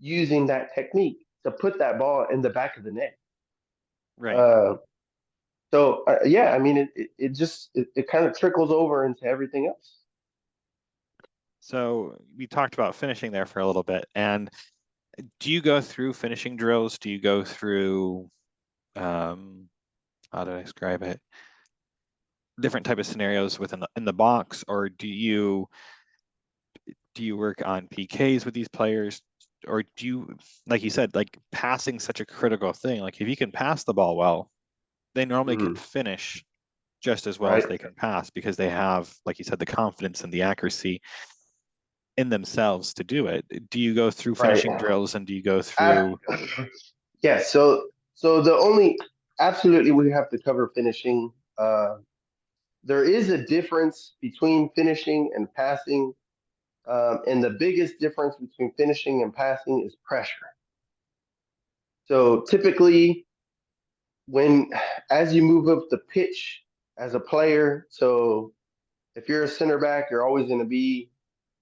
using that technique to put that ball in the back of the net. Right. Uh, yeah, I mean, it just it kind of trickles over into everything else. So we talked about finishing there for a little bit. And do you go through finishing drills? Do you go through, how do I describe it? Different type of scenarios in the box, or do you work on PKs with these players, or do you, like you said, like passing such a critical thing? Like if you can pass the ball well, they normally can finish just as well as Right. they can pass because they have, like you said, the confidence and the accuracy in themselves to do it. Do you go through finishing Right. drills, and do you go through? Yeah. So the only absolutely we have to cover finishing. There is a difference between finishing and passing. And the biggest difference between finishing and passing is pressure. So typically, as you move up the pitch as a player, so if you're a center back, you're always going to be,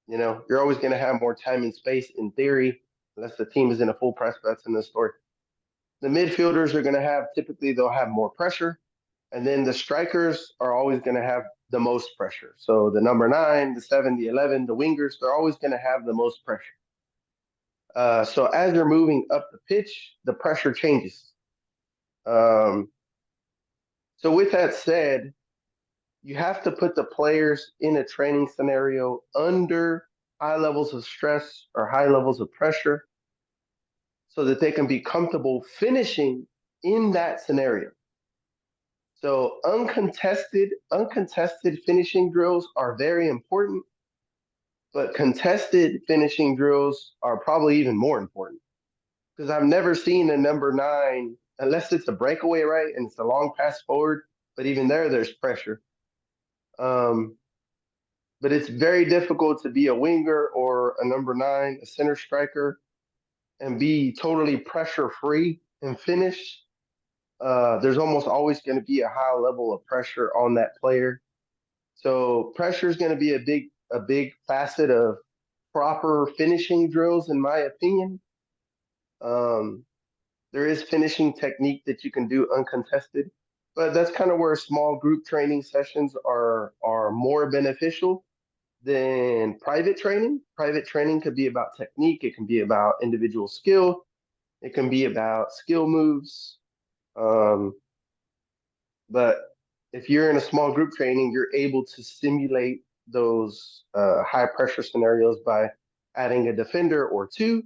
you're always going to have more time and space in theory, unless the team is in a full press. That's in the story. The midfielders are going to typically they'll have more pressure, and then the strikers are always going to have the most pressure. So the number 9, the 7, the 11, the wingers, they're always going to have the most pressure. So as you're moving up the pitch, the pressure changes. So with that said, you have to put the players in a training scenario under high levels of stress or high levels of pressure so that they can be comfortable finishing in that scenario. So uncontested finishing drills are very important, but contested finishing drills are probably even more important. Because I've never seen a number 9, unless it's a breakaway, right? And it's a long pass forward, but even there's pressure. But it's very difficult to be a winger or a number 9, a center striker, and be totally pressure free and finish. There's almost always going to be a high level of pressure on that player. So pressure is going to be a big facet of proper finishing drills, in my opinion. There is finishing technique that you can do uncontested, but that's kind of where small group training sessions are more beneficial than private training. Private training could be about technique. It can be about individual skill. It can be about skill moves. But if you're in a small group training, you're able to simulate those high pressure scenarios by adding a defender or two,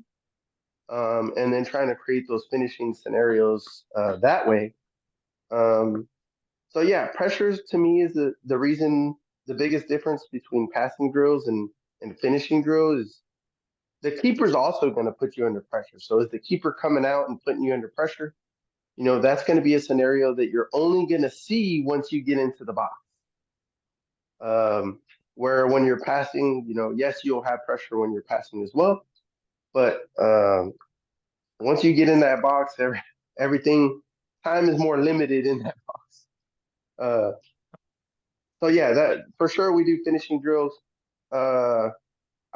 and then trying to create those finishing scenarios that way. So yeah, pressures to me is the reason, the biggest difference between passing drills and finishing drills is the keeper's also going to put you under pressure. So is the keeper coming out and putting you under pressure? That's going to be a scenario that you're only going to see once you get into the box. Where when you're passing, yes, you'll have pressure when you're passing as well. But once you get in that box, everything, time is more limited in that box. So yeah, that for sure we do finishing drills. I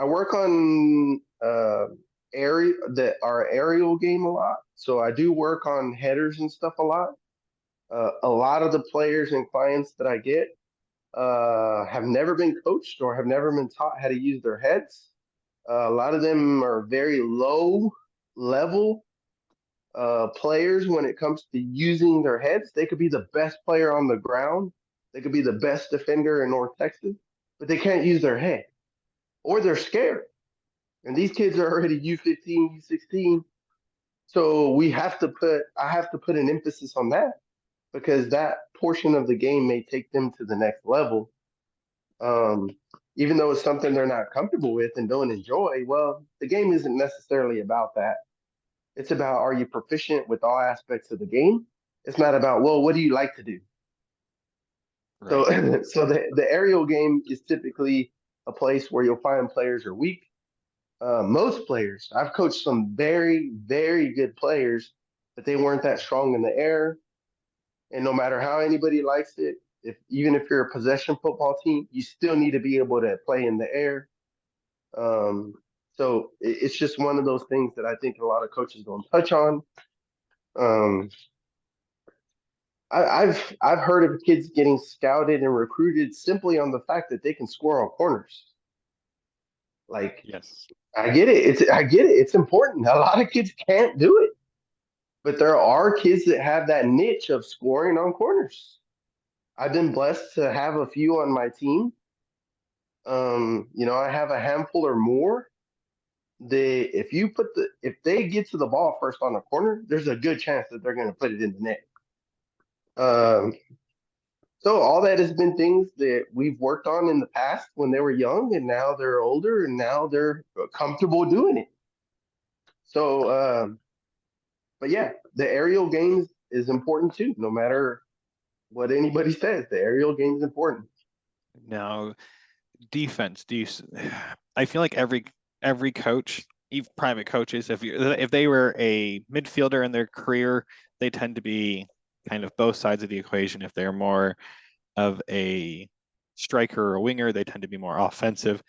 work on our aerial game a lot. So I do work on headers and stuff a lot. A lot of the players and clients that I get have never been coached or have never been taught how to use their heads. A lot of them are very low level players when it comes to using their heads. They could be the best player on the ground. They could be the best defender in North Texas, but they can't use their head or they're scared. And these kids are already U15, U16. So I have to put an emphasis on that because that portion of the game may take them to the next level. Um, Even though it's something they're not comfortable with and don't enjoy, well, the game isn't necessarily about that. It's about, are you proficient with all aspects of the game? It's not about, well, what do you like to do? So, Right. so the aerial game is typically a place where you'll find players are weak. Most players, I've coached some very, very good players, but they weren't that strong in the air. And no matter how anybody likes it, if even if you're a possession football team, you still need to be able to play in the air. Um, so it's just one of those things that I think a lot of coaches don't touch on. Um, I've heard of kids getting scouted and recruited simply on the fact that they can score on corners. Like Yes. I get it. I get it. It's important. A lot of kids can't do it, but there are kids that have that niche of scoring on corners. I've been blessed to have a few on my team. I have a handful or more. If they get to the ball first on the corner, there's a good chance that they're going to put it in the net. Um, so all that has been things that we've worked on in the past when they were young, and now they're older, and now they're comfortable doing it. So, but yeah, the aerial games is important too. No matter what anybody says, the aerial game is important. Now, defense. I feel like every coach, even private coaches, if they were a midfielder in their career, they tend to be kind of both sides of the equation. If they're more of a striker or a winger, they tend to be more offensive.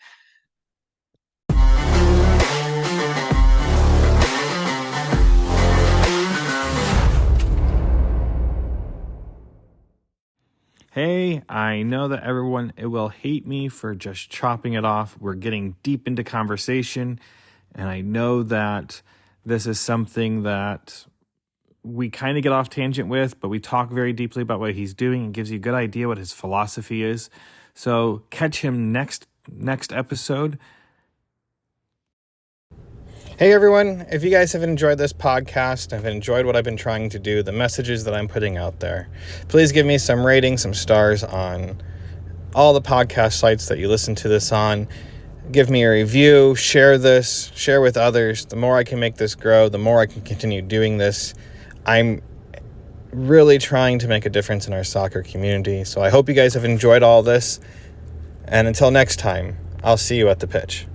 Hey, I know that everyone it will hate me for just chopping it off. We're getting deep into conversation, and I know that this is something that we kind of get off tangent with, but we talk very deeply about what he's doing and gives you a good idea what his philosophy is. So catch him next episode. Hey everyone, if you guys have enjoyed this podcast, have enjoyed what I've been trying to do, the messages that I'm putting out there, please give me some ratings, some stars on all the podcast sites that you listen to this on. Give me a review, share with others. The more I can make this grow, the more I can continue doing this. I'm really trying to make a difference in our soccer community. So I hope you guys have enjoyed all this. And until next time, I'll see you at the pitch.